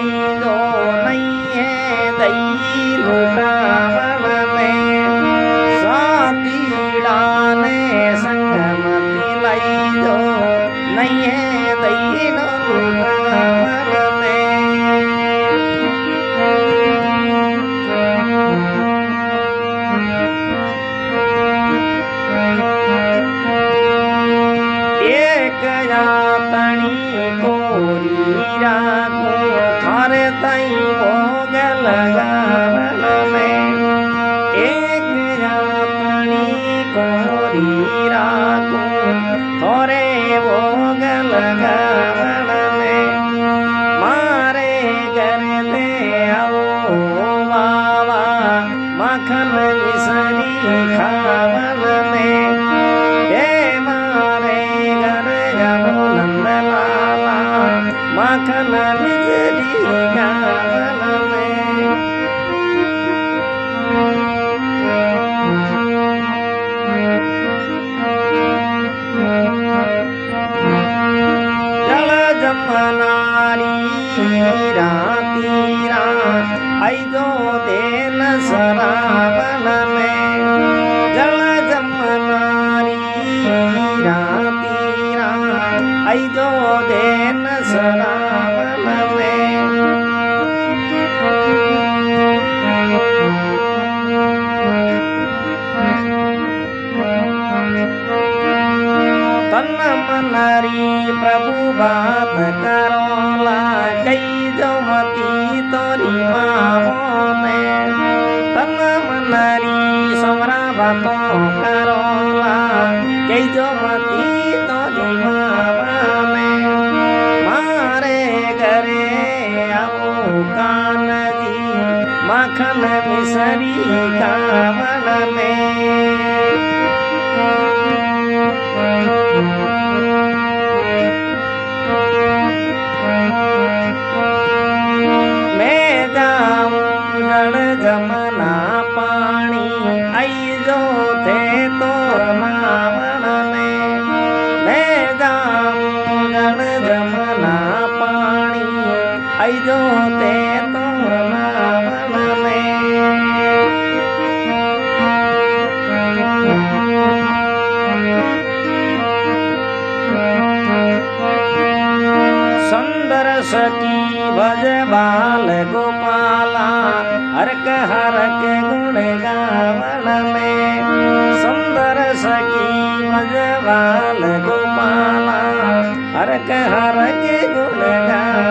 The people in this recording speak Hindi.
लई दो नहीं है दई लुटावण में सातीड़ा ने संगमती लई दो नहीं है दई लुटावण में। एक यातनी कोरीरा को थारे तई भोग लगावण में एक यातनी कोरीरा को थोरे भोग लगावण में मारे घर दे आओ बाबा मखन मिसरी खावण में मखन मिसरी गावण में। जल जमनारी रातीरा आइजो देन सरावण में जल जमनारी रातीरा आइजो देन सरावण में। तन मनरी प्रभु बात करोला कई जमती तोरी मामोने तन मनरी समरा बातों करोला कई जमती तोरी मामोने मारे घरे आओ कान जी मखन मिसरी गावण में। मैं जाऊं जड़ जमना पानी आइजो थे तो नावण में मैं जाऊं जड़ जमना पानी आइजो थे तो नावण में। सुंदर सखी भज बाल गोपाला हरक हरक गुण गावण में सुंदर सखी भज बाल गोपाला हरक हरक गुण गावण